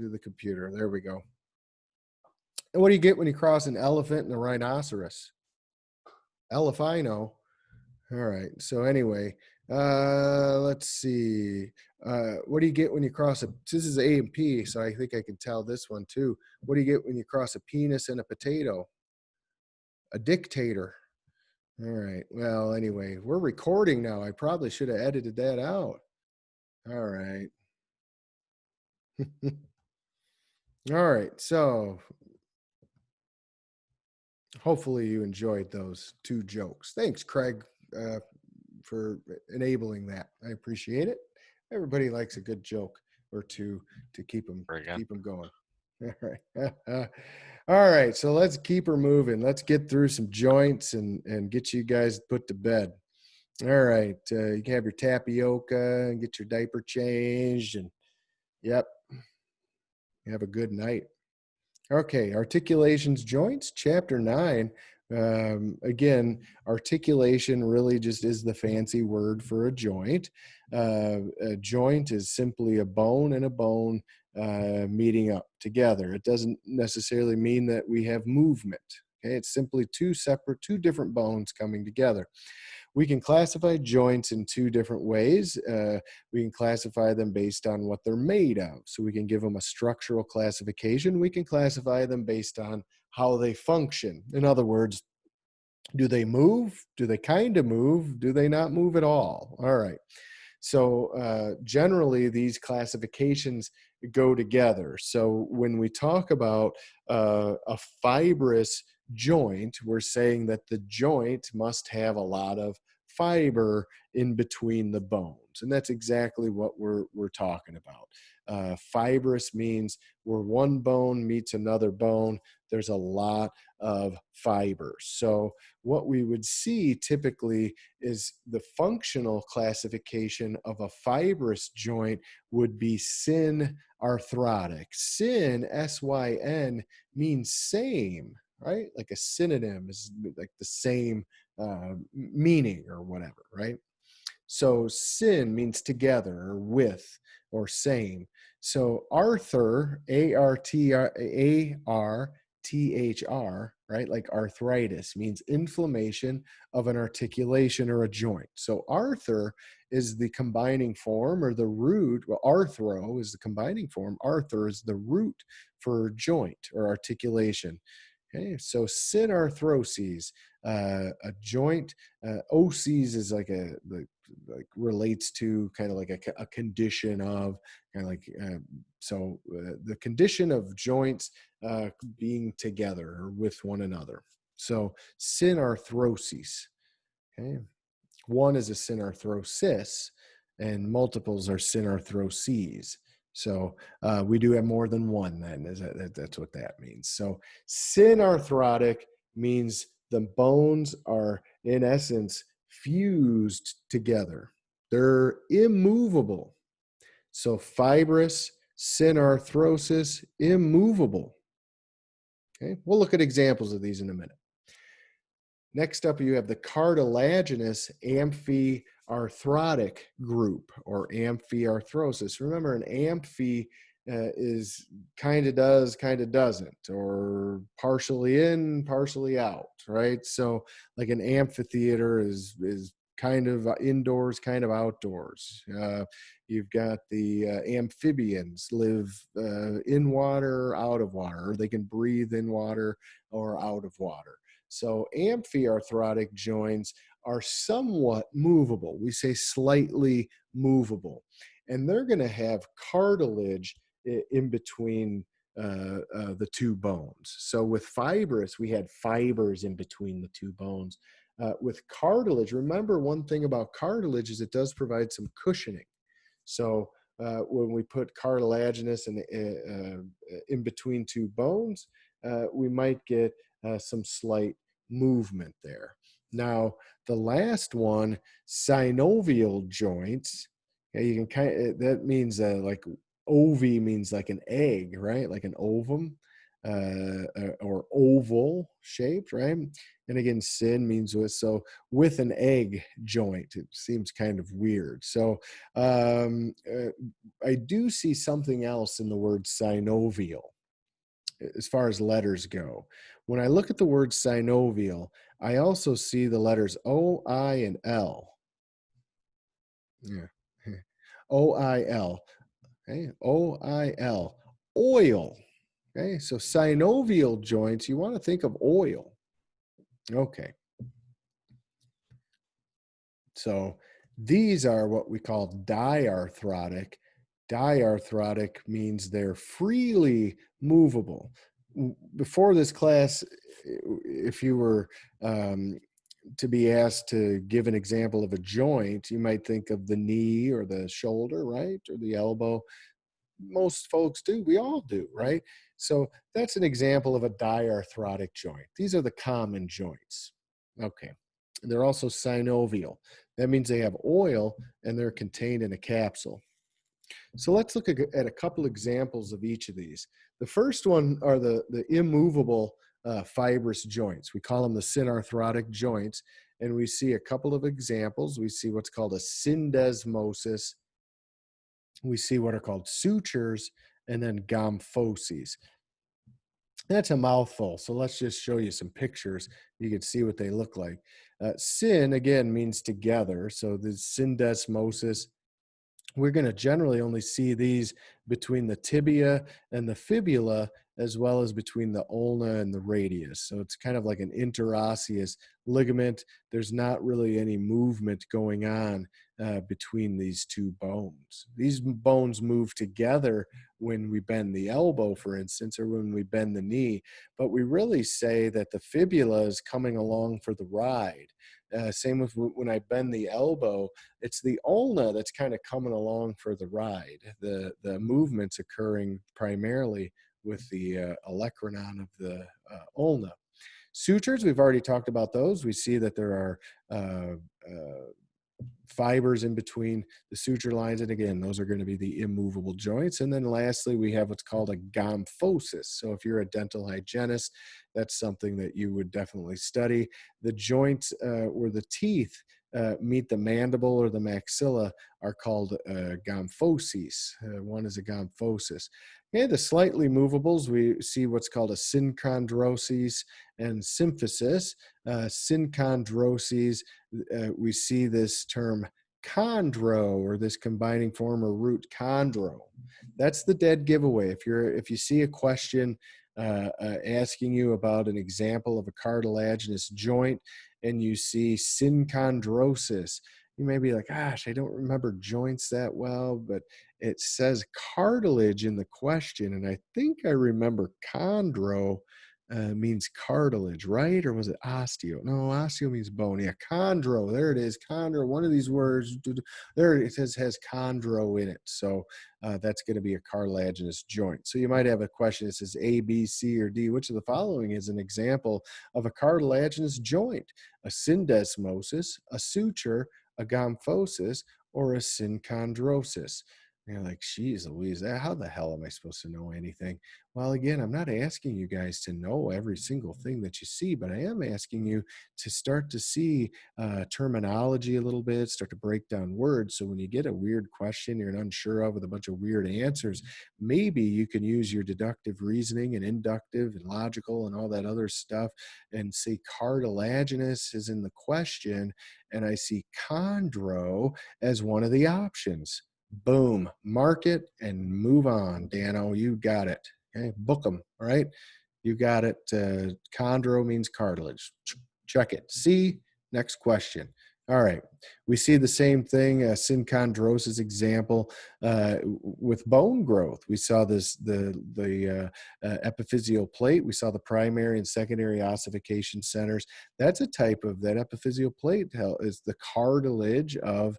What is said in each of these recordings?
to the computer. There we go. And what do you get when you cross an elephant and a rhinoceros? Elephino. All right. So anyway, let's see. What do you get when you cross a, this is A and P, so I think I can tell this one too. What do you get when you cross a penis and a potato? A dictator. All right. Well, anyway, we're recording now. I probably should have edited that out. All right. All right. So hopefully you enjoyed those two jokes. Thanks, Craig, for enabling that. I appreciate it. Everybody likes a good joke or two to keep them going. All right. All right. So let's keep her moving. Let's get through some joints and get you guys put to bed. All right. You can have your tapioca and get your diaper changed. And yep. Have a good night. Okay. Articulations, joints, chapter 9. Again, articulation really just is the fancy word for a joint. A joint is simply a bone and a bone meeting up together. It doesn't necessarily mean that we have movement. Okay, it's simply two different bones coming together. We can classify joints in two different ways. We can classify them based on what they're made of. So we can give them a structural classification. We can classify them based on how they function. In other words, do they move? Do they kind of move? Do they not move at all? All right. So generally, these classifications go together. So when we talk about a fibrous joint, we're saying that the joint must have a lot of fiber in between the bones. And that's exactly what we're talking about. Fibrous means where one bone meets another bone, there's a lot of fiber. So what we would see typically is the functional classification of a fibrous joint would be syn-arthrotic. Syn, S-Y-N, means same, right? Like a synonym is like the same meaning or whatever, right? So syn means together or with or same. So arthur, A-R-T-H-R, right? Like arthritis means inflammation of an articulation or a joint. So arthur is the combining form or the root. Well, arthro is the combining form. Arthur is the root for joint or articulation. Okay, so synarthroses, a joint, oses is like like relates to kind of like a condition of kind of like, the condition of joints being together or with one another. So synarthroses, okay. One is a synarthrosis and multiples are synarthroses. So we do have more than one then. That's what that means. So synarthrotic means the bones are, in essence, fused together. They're immovable. So fibrous, synarthrosis, immovable. Okay, we'll look at examples of these in a minute. Next up, you have the cartilaginous amphiarthrotic group or amphiarthrosis. Remember, an amphi is kind of does, kind of doesn't, or partially in, partially out, right? So like an amphitheater is kind of indoors, kind of outdoors. You've got the amphibians live in water, out of water, or they can breathe in water or out of water. So amphiarthrotic joints are somewhat movable. We say slightly movable. And they're going to have cartilage in between the two bones. So with fibrous, we had fibers in between the two bones. With cartilage, remember one thing about cartilage is it does provide some cushioning. So when we put cartilaginous in between two bones, we might get some slight movement there. Now, the last one, synovial joints, you can that means like ovi means like an egg, right? Like an ovum. or oval shaped, right? And again, syn means with, so with an egg joint. It seems kind of weird. So I do see something else in the word synovial as far as letters go. When I look at the word synovial, I also see the letters O, I, and L. Yeah. O-I-L. Okay. O-I-L. Oil. Okay. So synovial joints, you want to think of oil. Okay. So these are what we call diarthrotic. Diarthrotic means they're freely movable. Before this class, if you were to be asked to give an example of a joint, you might think of the knee or the shoulder, right? Or the elbow. Most folks do. We all do, right? So that's an example of a diarthrotic joint. These are the common joints. Okay. They're also synovial. That means they have oil and they're contained in a capsule. So let's look at a couple examples of each of these. The first one are the immovable fibrous joints. We call them the synarthrotic joints, and we see a couple of examples. We see what's called a syndesmosis. We see what are called sutures, and then gomphoses. That's a mouthful, so let's just show you some pictures. You can see what they look like. Syn, again, means together, so the syndesmosis. We're going to generally only see these between the tibia and the fibula, as well as between the ulna and the radius. So it's kind of like an interosseous ligament. There's not really any movement going on between these two bones. These bones move together when we bend the elbow, for instance, or when we bend the knee, but we really say that the fibula is coming along for the ride. Same with when I bend the elbow, it's the ulna that's kind of coming along for the ride. The movement's occurring primarily with the olecranon of the ulna. Sutures, we've already talked about those. We see that there are fibers in between the suture lines, and again, those are going to be the immovable joints. And then lastly, we have what's called a gomphosis. So if you're a dental hygienist, that's something that you would definitely study. The joints where the teeth meet the mandible or the maxilla are called gomphoses. One is a gomphosis. Okay, the slightly movables, we see what's called a synchondrosis and symphysis. Synchondrosis, we see this term chondro, or this combining form or root chondro. That's the dead giveaway. If you see a question asking you about an example of a cartilaginous joint and you see synchondrosis, you may be like, gosh, I don't remember joints that well, but it says cartilage in the question, and I think I remember chondro means cartilage, right? Or was it osteo? No, osteo means bone. Yeah, chondro. There it is. Chondro. One of these words. There it says has chondro in it. So that's going to be a cartilaginous joint. So you might have a question that says A, B, C, or D. Which of the following is an example of a cartilaginous joint? A syndesmosis, a suture, a gomphosis, or a synchondrosis? And you're like, geez Louise, how the hell am I supposed to know anything? Well, again, I'm not asking you guys to know every single thing that you see, but I am asking you to start to see terminology a little bit, start to break down words. So when you get a weird question you're unsure of with a bunch of weird answers, maybe you can use your deductive reasoning and inductive and logical and all that other stuff and say cartilaginous is in the question, and I see chondro as one of the options. Boom, mark it and move on. Dano, you got it. Okay, book them. All right, you got it. Chondro means cartilage. Check it. See, next question. All right, we see the same thing, synchondrosis example with bone growth. We saw this, the epiphyseal plate. We saw the primary and secondary ossification centers. That's a type of that epiphyseal plate is the cartilage of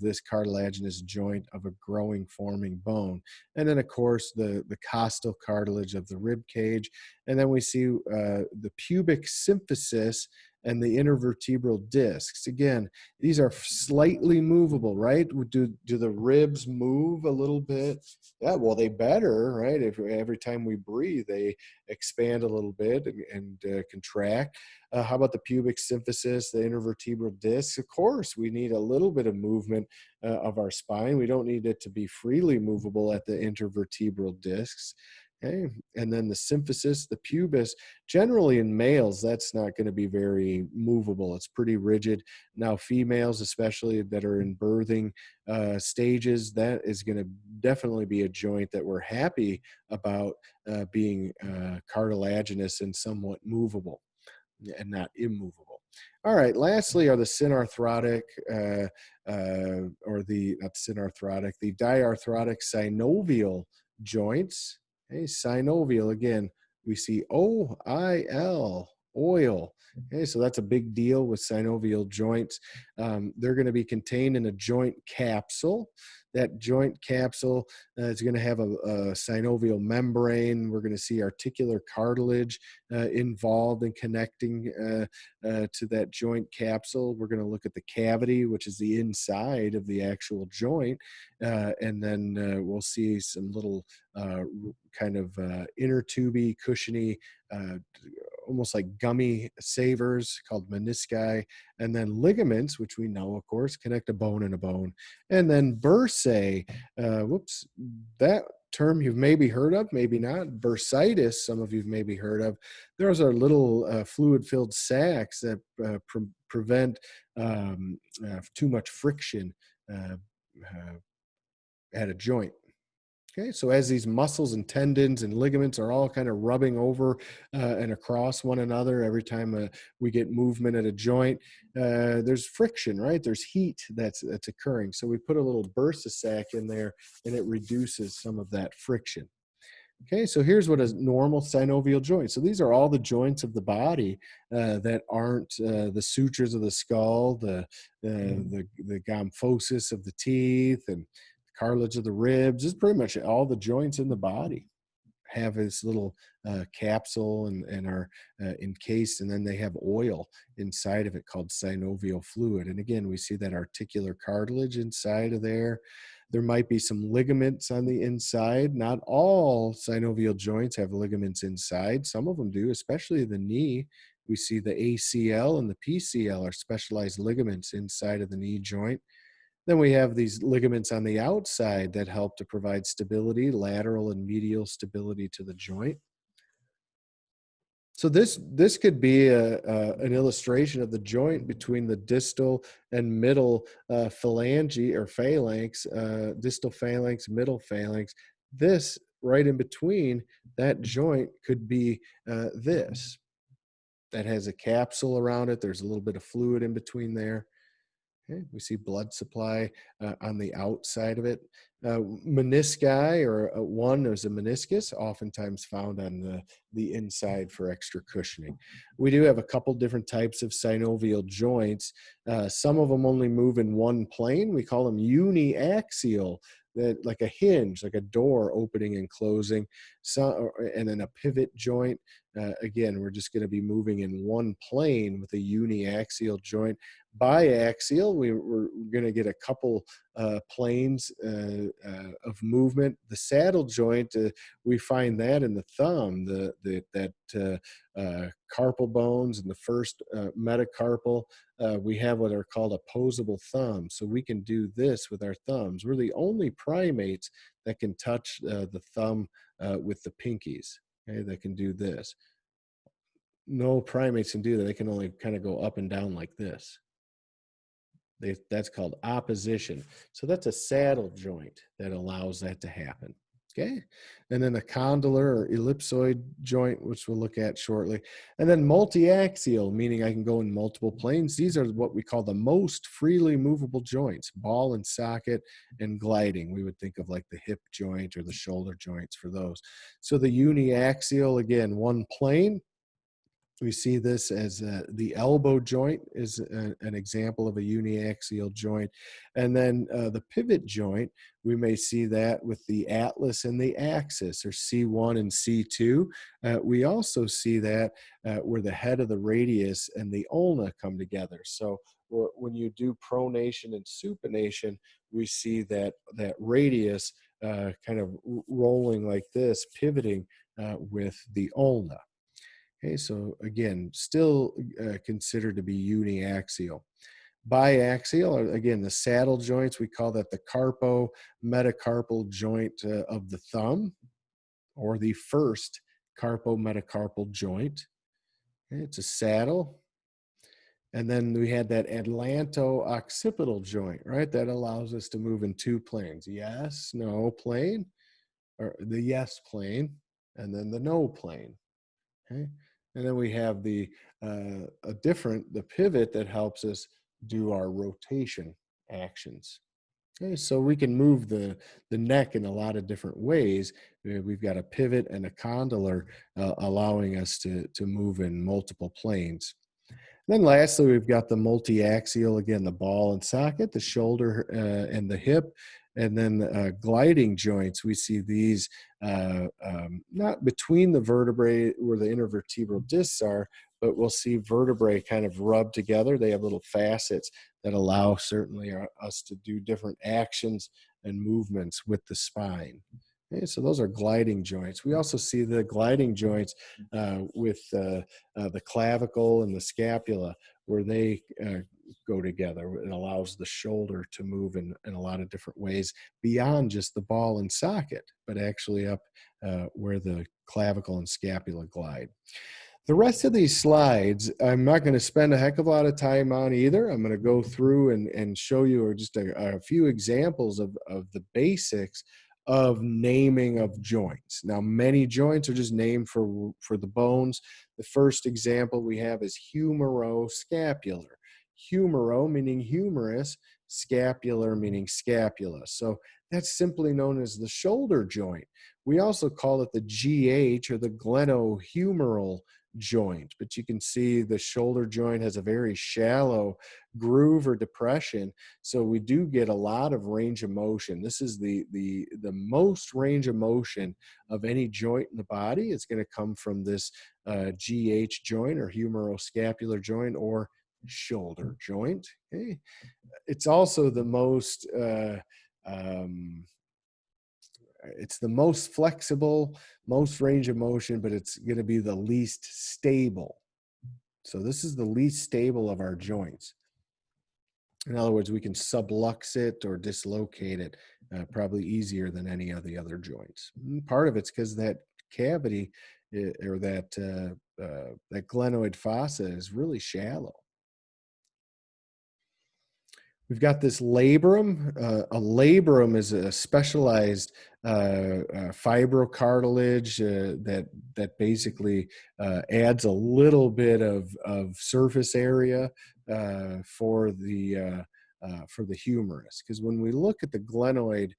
this cartilaginous joint of a growing, forming bone. And then, of course, the costal cartilage of the rib cage. And then we see the pubic symphysis and the intervertebral discs. Again, again, these are slightly movable, right? Do the ribs move a little bit? Yeah, well, they better, right? If every time we breathe, they expand a little bit and contract. How about the pubic symphysis, the intervertebral discs? Of course, we need a little bit of movement of our spine. We don't need it to be freely movable at the intervertebral discs. Okay. And then the symphysis, the pubis, generally in males, that's not going to be very movable. It's pretty rigid. Now, females, especially that are in birthing stages, that is going to definitely be a joint that we're happy about being cartilaginous and somewhat movable and not immovable. All right, lastly are the synarthrotic, or the, not synarthrotic, the diarthrotic synovial joints. Okay, synovial, again, we see O-I-L, oil. Okay, so that's a big deal with synovial joints. They're going to be contained in a joint capsule. That joint capsule is going to have a synovial membrane. We're going to see articular cartilage involved in connecting to that joint capsule. We're going to look at the cavity, which is the inside of the actual joint, and then we'll see some little kind of inner tubey, cushiony, almost like gummy savers called menisci, and then ligaments, which we know, of course, connect a bone and a bone, and then bursae. That term you've maybe heard of, maybe not. Bursitis, some of you've maybe heard of. Those are little fluid-filled sacs that prevent too much friction at a joint. Okay, so as these muscles and tendons and ligaments are all kind of rubbing over and across one another every time we get movement at a joint, there's friction, right? There's heat that's occurring. So we put a little bursa sac in there, and it reduces some of that friction. Okay, so here's what a normal synovial joint. So these are all the joints of the body that aren't the sutures of the skull, the gomphosis of the teeth, and cartilage of the ribs. This is pretty much all the joints in the body have this little capsule and are encased, and then they have oil inside of it called synovial fluid. And again, we see that articular cartilage inside of there. There might be some ligaments on the inside. Not all synovial joints have ligaments inside. Some of them do, especially the knee. We see the ACL and the PCL are specialized ligaments inside of the knee joint. Then we have these ligaments on the outside that help to provide stability, lateral and medial stability to the joint. So this could be an illustration of the joint between the distal and middle phalange or phalanx, distal phalanx, middle phalanx. This right in between that joint could be this. That has a capsule around it. There's a little bit of fluid in between there. Okay, we see blood supply on the outside of it. Menisci, or one, there's a meniscus, oftentimes found on the inside for extra cushioning. We do have a couple different types of synovial joints. Some of them only move in one plane. We call them uniaxial, that like a hinge, like a door opening and closing. And then a pivot joint. Again, we're just going to be moving in one plane with a uniaxial joint. Biaxial, we're going to get a couple planes of movement. The saddle joint, we find that in the thumb, that carpal bones and the first metacarpal. We have what are called opposable thumbs. So we can do this with our thumbs. We're the only primates that can touch the thumb with the pinkies. Okay, that can do this. No primates can do that. They can only kind of go up and down like this. That's called opposition. So that's a saddle joint that allows that to happen. Okay. And then a condylar or ellipsoid joint, which we'll look at shortly. And then multiaxial, meaning I can go in multiple planes. These are what we call the most freely movable joints, ball and socket and gliding. We would think of like the hip joint or the shoulder joints for those. So the uniaxial, again, one plane. We see this as the elbow joint is an example of a uniaxial joint. And then the pivot joint, we may see that with the atlas and the axis, or C1 and C2. We also see that where the head of the radius and the ulna come together. So when you do pronation and supination, we see that radius kind of rolling like this, pivoting with the ulna. Okay, so again, still considered to be uniaxial. Biaxial, or again, the saddle joints, we call that the carpo-metacarpal joint of the thumb, or the first carpo-metacarpal joint. Okay, it's a saddle. And then we had that atlanto-occipital joint, right? That allows us to move in two planes. Yes, no plane, or the yes plane, and then the no plane. Okay. And then we have the pivot that helps us do our rotation actions. Okay, so we can move the neck in a lot of different ways. We've got a pivot and a condylar allowing us to move in multiple planes. And then lastly, we've got the multiaxial, again, the ball and socket, the shoulder and the hip, and then gliding joints. We see these not between the vertebrae where the intervertebral discs are, but we'll see vertebrae kind of rub together. They have little facets that allow certainly us to do different actions and movements with the spine. Okay, so those are gliding joints. We also see the gliding joints with the clavicle and the scapula, where they go together. It allows the shoulder to move in a lot of different ways beyond just the ball and socket, but actually up where the clavicle and scapula glide. The rest of these slides, I'm not going to spend a heck of a lot of time on either. I'm going to go through and show you just a few examples of the basics of naming of joints. Now, many joints are just named for the bones. The first example we have is humeroscapular. Humero meaning humerus, scapular meaning scapula. So that's simply known as the shoulder joint. We also call it the GH, or the Gleno-Humeral joint, but you can see the shoulder joint has a very shallow groove or depression, so we do get a lot of range of motion. This is the most range of motion of any joint in the body. It's going to come from this GH joint, or humeroscapular joint, or shoulder joint. Okay, it's also the most it's the most flexible, most range of motion, but it's going to be the least stable. So this is the least stable of our joints. In other words, we can sublux it or dislocate it probably easier than any of the other joints. And part of it's because that cavity or that glenoid fossa is really shallow. We've got this labrum. A labrum is a specialized fibrocartilage that basically adds a little bit of surface area for the humerus. Because when we look at the glenoid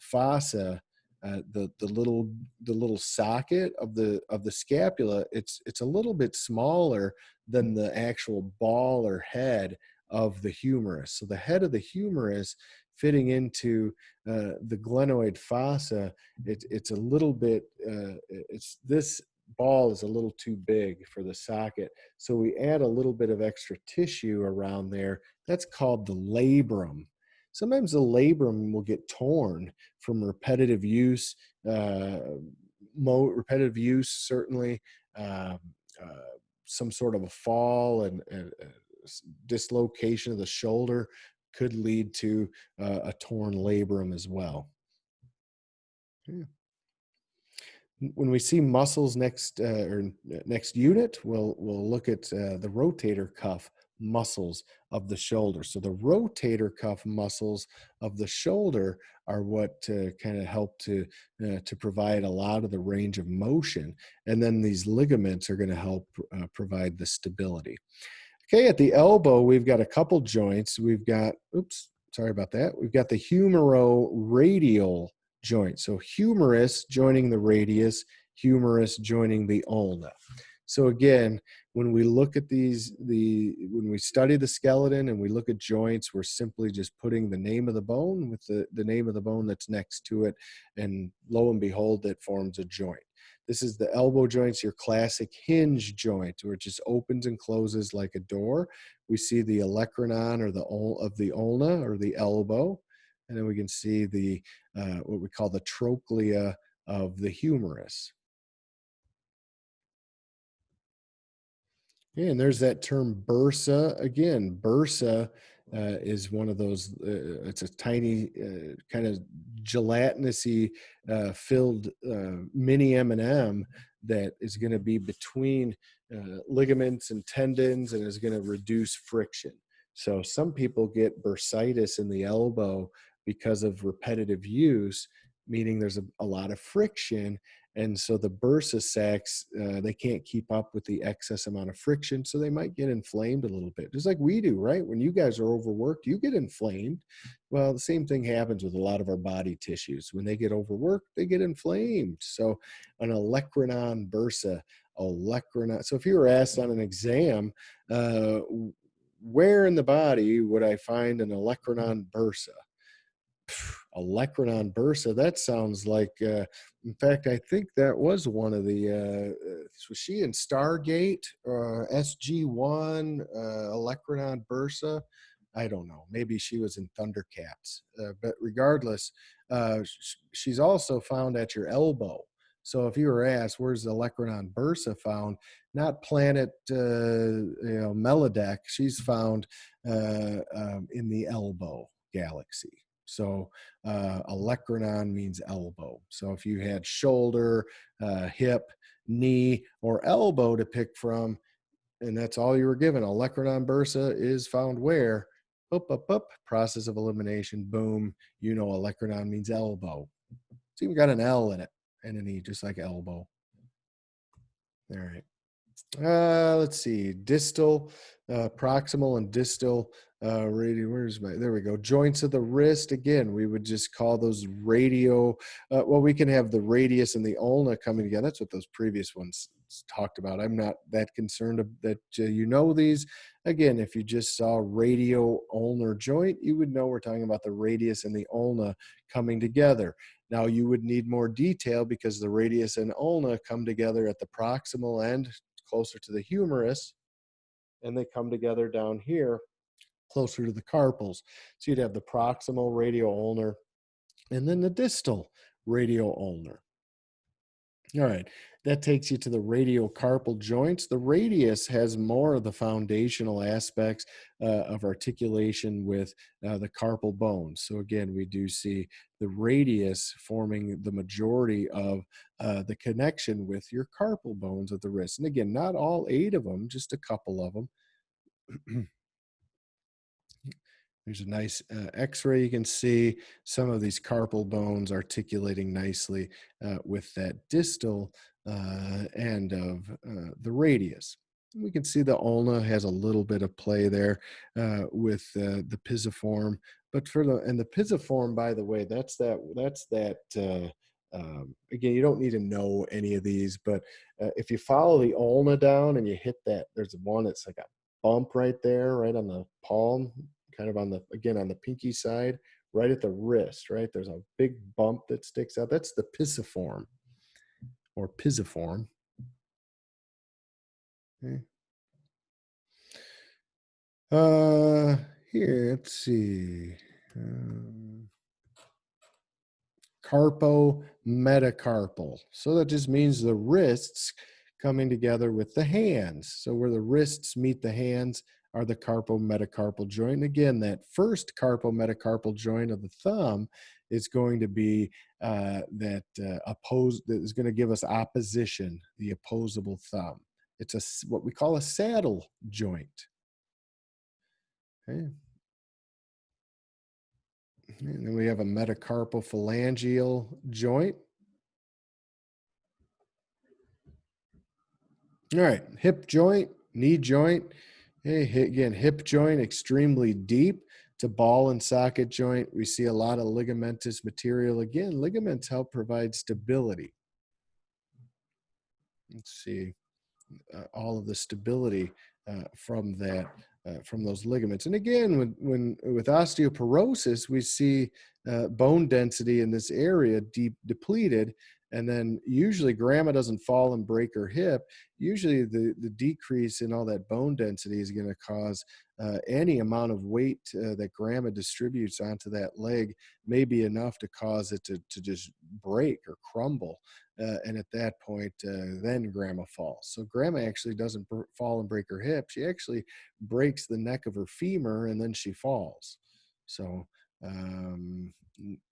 fossa, the little socket of the scapula, it's a little bit smaller than the actual ball or head of the humerus. So the head of the humerus fitting into the glenoid fossa, it's a little bit, this ball is a little too big for the socket. So we add a little bit of extra tissue around there. That's called the labrum. Sometimes the labrum will get torn from repetitive use, certainly, some sort of a fall and dislocation of the shoulder could lead to a torn labrum as well. Yeah. When we see muscles next unit, we'll look at the rotator cuff muscles of the shoulder. So the rotator cuff muscles of the shoulder are what kind of help to provide a lot of the range of motion, and then these ligaments are going to help provide the stability. Okay, at the elbow, we've got a couple joints. We've got, oops, sorry about that. We've got the humeroradial joint. So humerus joining the radius, humerus joining the ulna. So again, when we look at when we study the skeleton and we look at joints, we're simply just putting the name of the bone with the name of the bone that's next to it, and lo and behold, it forms a joint. This is the elbow joints, your classic hinge joint, where it just opens and closes like a door. We see the olecranon or the ulna or the elbow, and then we can see the what we call the trochlea of the humerus. Yeah, and there's that term bursa again. Bursa is one of those. It's a tiny, kind of gelatinousy filled mini M&M that is going to be between ligaments and tendons, and is going to reduce friction. So some people get bursitis in the elbow because of repetitive use, meaning there's a lot of friction. And so the bursa sacs, they can't keep up with the excess amount of friction, so they might get inflamed a little bit, just like we do, right? When you guys are overworked, you get inflamed. Well, the same thing happens with a lot of our body tissues. When they get overworked, they get inflamed. So an olecranon bursa, olecranon. So if you were asked on an exam, where in the body would I find an olecranon bursa? Olecranon bursa, that sounds like in fact, I think that was one of the was she in Stargate, SG1, olecranon bursa? I don't know, maybe she was in Thundercats, but regardless, she's also found at your elbow. So if you were asked where's the olecranon bursa found, not planet Melodeck, she's found in the elbow galaxy. So olecranon means elbow. So if you had shoulder, hip, knee, or elbow to pick from, and that's all you were given, olecranon bursa is found where? Process of elimination, boom, you know olecranon means elbow. It's even got an L in it and an E, just like elbow. All right. Let's see, distal, proximal and distal radial. There we go. Joints of the wrist. Again, we would just call those radio. Well, we can have the radius and the ulna coming together. That's what those previous ones talked about. I'm not that concerned that you know these. Again, if you just saw radio ulnar joint, you would know we're talking about the radius and the ulna coming together. Now you would need more detail because the radius and ulna come together at the proximal end, closer to the humerus, and they come together down here closer to the carpals. So you'd have the proximal radioulnar and then the distal radioulnar. All right, that takes you to the radiocarpal joints. The radius has more of the foundational aspects of articulation with the carpal bones. So again, we do see the radius forming the majority of the connection with your carpal bones of the wrist. And again, not all 8 of them, just a couple of them. There's a nice x-ray. You can see some of these carpal bones articulating nicely with that distal end of the radius. We can see the ulna has a little bit of play there with the pisiform, but the pisiform, by the way, that's that again, you don't need to know any of these, but if you follow the ulna down and you hit that, there's one that's like a bump right there, right on the palm, kind of on the pinky side, right at the wrist, right? There's a big bump that sticks out. That's the pisiform or pisiform. Okay. Here, let's see. Carpo-metacarpal. So that just means the wrists coming together with the hands. So where the wrists meet the hands are the carpo-metacarpal joint. And again, that first carpo-metacarpal joint of the thumb is going to be that is going to give us opposition, the opposable thumb. It's what we call a saddle joint. Okay. And then we have a metacarpal phalangeal joint. All right, hip joint, knee joint. Hey, again, hip joint, extremely deep. It's a ball and socket joint. We see a lot of ligamentous material. Again, ligaments help provide stability. Let's see. all of the stability from that, from those ligaments. And again, when with osteoporosis, we see bone density in this area depleted, and then usually grandma doesn't fall and break her hip. Usually the decrease in all that bone density is going to cause any amount of weight that grandma distributes onto that leg may be enough to cause it to just break or crumble. And at that point, then grandma falls. So grandma actually doesn't fall and break her hip. She actually breaks the neck of her femur, and then she falls. So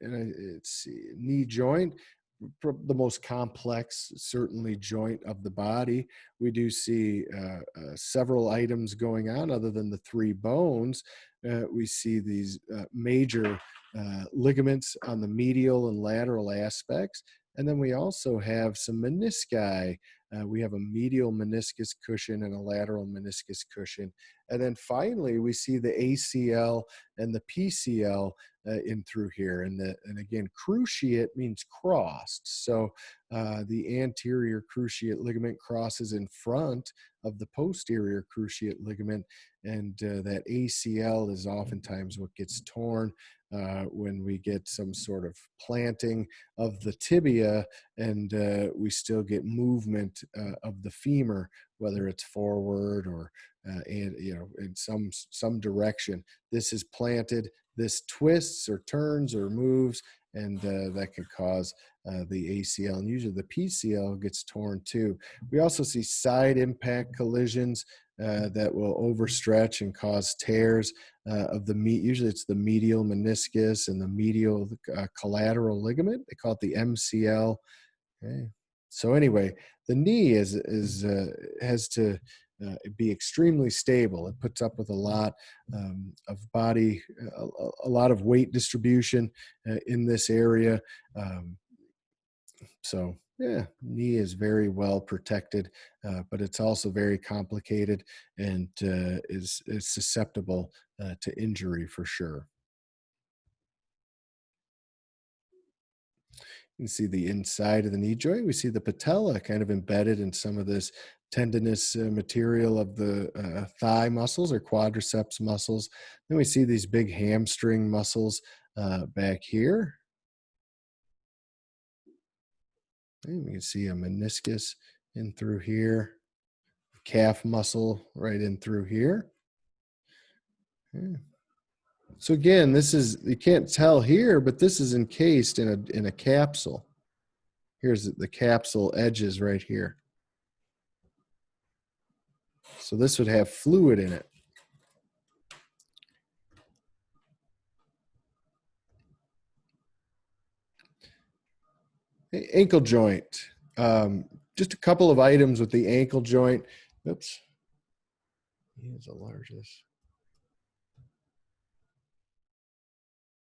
let's see, knee joint, the most complex, certainly, joint of the body. We do see several items going on other than the three bones. We see these major ligaments on the medial and lateral aspects. And then we also have some menisci. We have a medial meniscus cushion and a lateral meniscus cushion. And then finally, we see the ACL and the PCL in through here. And again, cruciate means crossed. So the anterior cruciate ligament crosses in front of the posterior cruciate ligament. And that ACL is oftentimes what gets torn when we get some sort of planting of the tibia, and we still get movement of the femur, whether it's forward or and in some direction. This is planted. This twists or turns or moves, and that could cause the ACL, and usually the PCL gets torn too. We also see side impact collisions that will overstretch and cause tears of the usually it's the medial meniscus and the medial collateral ligament. They call it the MCL. Okay. So anyway, the knee has to be extremely stable. It puts up with a lot of body, a lot of weight distribution in this area. So yeah, knee is very well protected, but it's also very complicated and is susceptible to injury for sure. You can see the inside of the knee joint. We see the patella kind of embedded in some of this tendinous material of the thigh muscles or quadriceps muscles. Then we see these big hamstring muscles back here. And we can see a meniscus in through here, calf muscle right in through here. Yeah. So again, this is, you can't tell here, but this is encased in a capsule. Here's the capsule edges right here. So this would have fluid in it. Ankle joint. Just a couple of items with the ankle joint. Oops. Here's the largest.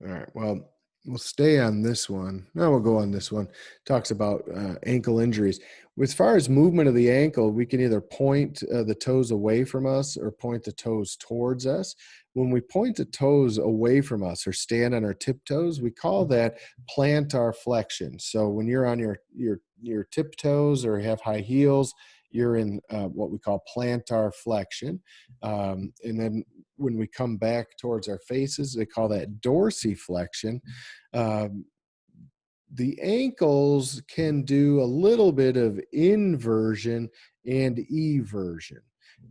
All right. Well, we'll stay on this one. No, we'll go on this one. Talks about ankle injuries. As far as movement of the ankle, we can either point the toes away from us or point the toes towards us. When we point the toes away from us or stand on our tiptoes, we call that plantar flexion. So when you're on your tiptoes or have high heels, you're in what we call plantar flexion. And then when we come back towards our faces, they call that dorsiflexion. The ankles can do a little bit of inversion and eversion.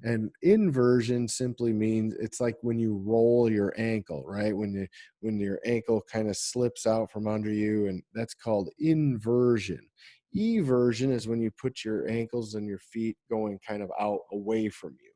And inversion simply means it's like when you roll your ankle, right? When your ankle kind of slips out from under you, and that's called inversion. Eversion is when you put your ankles and your feet going kind of out away from you.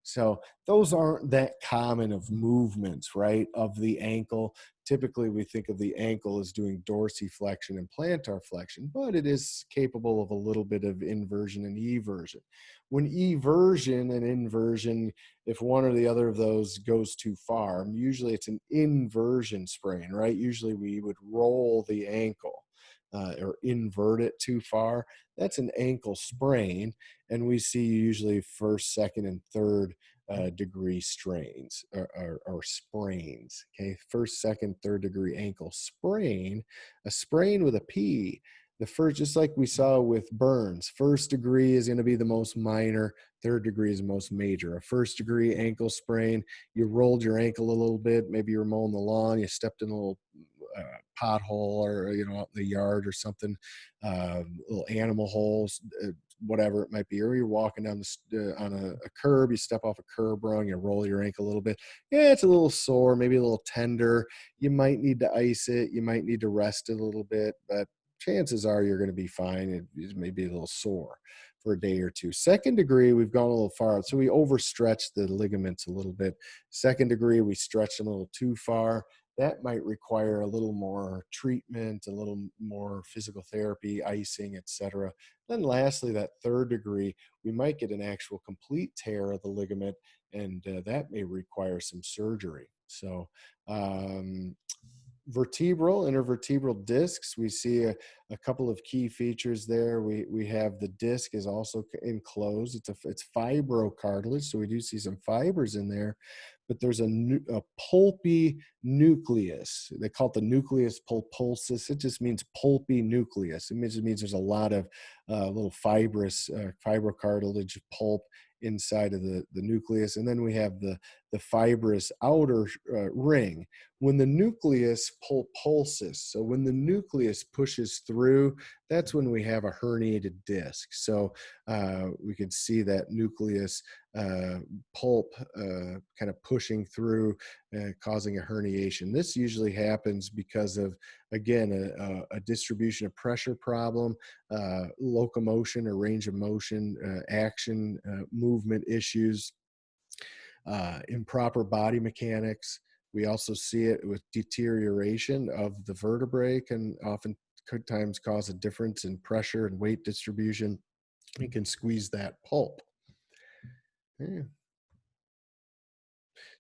So those aren't that common of movements, right, of the ankle. Typically, we think of the ankle as doing dorsiflexion and plantar flexion, but it is capable of a little bit of inversion and eversion. When eversion and inversion, if one or the other of those goes too far, usually it's an inversion sprain, right? Usually we would roll the ankle or invert it too far. That's an ankle sprain, and we see usually first, second, and third degree strains or sprains. Okay, first, second, third degree ankle sprain, a sprain with a P. the first, just like we saw with burns, first degree is going to be the most minor, third degree is the most major. A first degree ankle sprain, you rolled your ankle a little bit, maybe you're mowing the lawn, you stepped in a little pothole, or out in the yard or something, little animal holes, whatever it might be, or you're walking down on a curb, you step off a curb rung, you roll your ankle a little bit. Yeah, it's a little sore, maybe a little tender. You might need to ice it, you might need to rest it a little bit, but chances are you're going to be fine. It may be a little sore for a day or two. Second degree, we've gone a little far, so we overstretched the ligaments a little bit. Second degree, we stretched them a little too far. That might require a little more treatment, a little more physical therapy, icing, etc. Then lastly, that third degree, we might get an actual complete tear of the ligament, and that may require some surgery. So vertebral, intervertebral discs, we see a couple of key features there. We have the disc is also enclosed. It's fibrocartilage, so we do see some fibers in there, but there's a pulpy nucleus. They call it the nucleus pulposus. It just means pulpy nucleus. It just means there's a lot of little fibrous fibrocartilage pulp inside of the nucleus. And then we have the fibrous outer ring. When the nucleus pulses, so when the nucleus pushes through, that's when we have a herniated disc. So we can see that nucleus pulp kind of pushing through, causing a herniation. This usually happens because of, again, a distribution of pressure problem, locomotion or range of motion, action, movement issues, improper body mechanics. We also see it with deterioration of the vertebrae, can oftentimes cause a difference in pressure and weight distribution. You can squeeze that pulp. Yeah.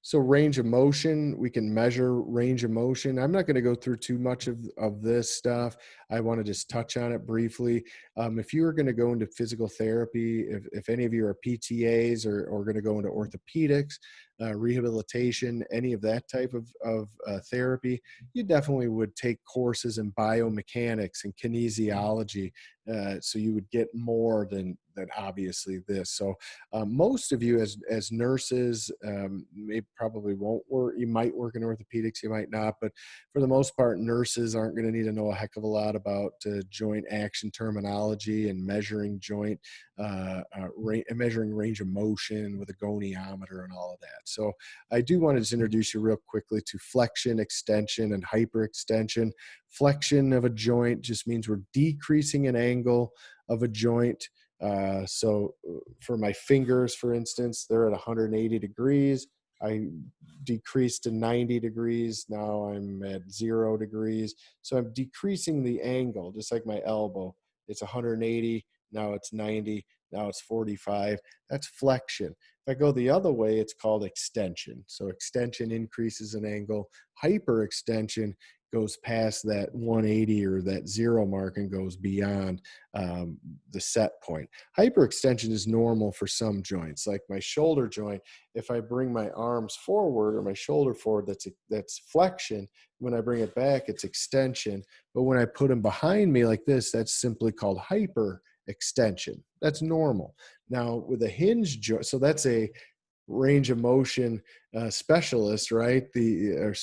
So range of motion, we can measure range of motion. I'm not going to go through too much of this stuff. I want to just touch on it briefly. If you are going to go into physical therapy, if any of you are PTAs or going to go into orthopedics, rehabilitation, any of that type of therapy, you definitely would take courses in biomechanics and kinesiology, so you would get more than obviously this. So most of you as nurses, probably won't work. You might work in orthopedics, you might not, but for the most part, nurses aren't going to need to know a heck of a lot about joint action terminology and measuring joint, measuring range of motion with a goniometer and all of that. So I do want to just introduce you real quickly to flexion, extension, and hyperextension. Flexion of a joint just means we're decreasing an angle of a joint. So for my fingers, for instance, they're at 180 degrees. I decreased to 90 degrees. Now I'm at 0 degrees. So I'm decreasing the angle, just like my elbow. It's 180. Now it's 90. Now it's 45. That's flexion. If I go the other way, it's called extension. So extension increases an angle. Hyperextension goes past that 180 or that 0 mark and goes beyond the set point. Hyperextension is normal for some joints, like my shoulder joint. If I bring my arms forward or my shoulder forward, that's flexion. When I bring it back, it's extension. But when I put them behind me like this, that's simply called hyperextension. That's normal. Now with a hinge joint, so that's a range of motion specialist, right? The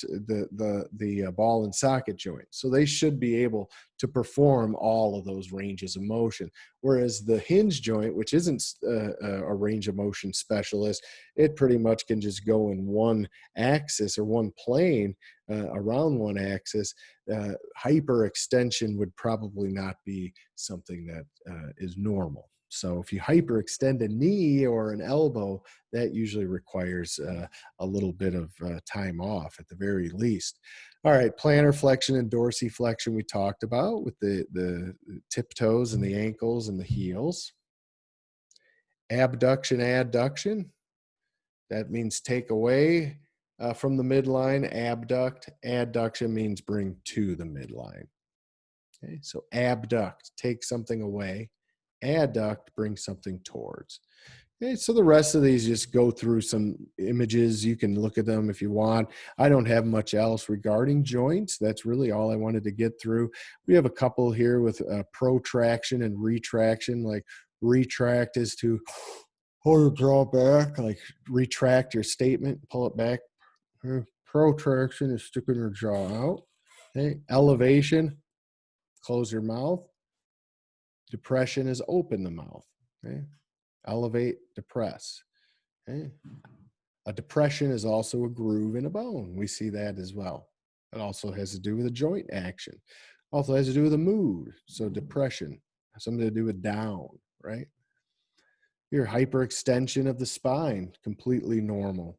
ball and socket joint. So they should be able to perform all of those ranges of motion. Whereas the hinge joint, which isn't a range of motion specialist, it pretty much can just go in one axis or one plane around one axis. Hyperextension would probably not be something that is normal. So if you hyperextend a knee or an elbow, that usually requires a little bit of time off at the very least. All right, plantar flexion and dorsiflexion we talked about with the tip toes and the ankles and the heels. Abduction, adduction, that means take away from the midline. Abduct, adduction means bring to the midline. Okay, so abduct, take something away. Adduct, bring something towards. Okay, so the rest of these just go through some images. You can look at them if you want. I don't have much else regarding joints. That's really all I wanted to get through. We have a couple here with protraction and retraction. Like retract is to hold your jaw back, like retract your statement, pull it back. Protraction is sticking your jaw out. Okay, elevation, close your mouth. Depression is open the mouth. Okay, elevate, depress. Okay. A depression is also a groove in a bone. We see that as well. It also has to do with a joint action. Also has to do with a mood. So depression has something to do with down, right? Your hyperextension of the spine, completely normal.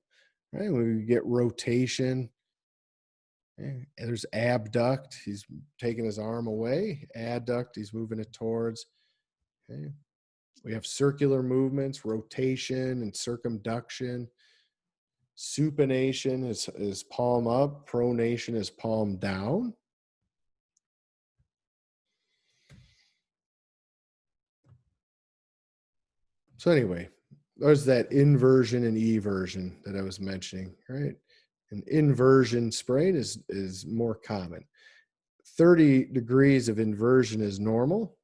Right? When we get rotation, okay, there's abduct. He's taking his arm away. Adduct, he's moving it towards. Okay. We have circular movements, rotation and circumduction. Supination is palm up. Pronation is palm down. So anyway, there's that inversion and eversion that I was mentioning, right? An inversion sprain is more common. 30 degrees of inversion is normal.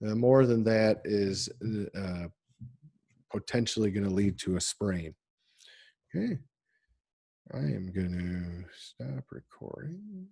More than that is potentially going to lead to a sprain. Okay. I am going to stop recording.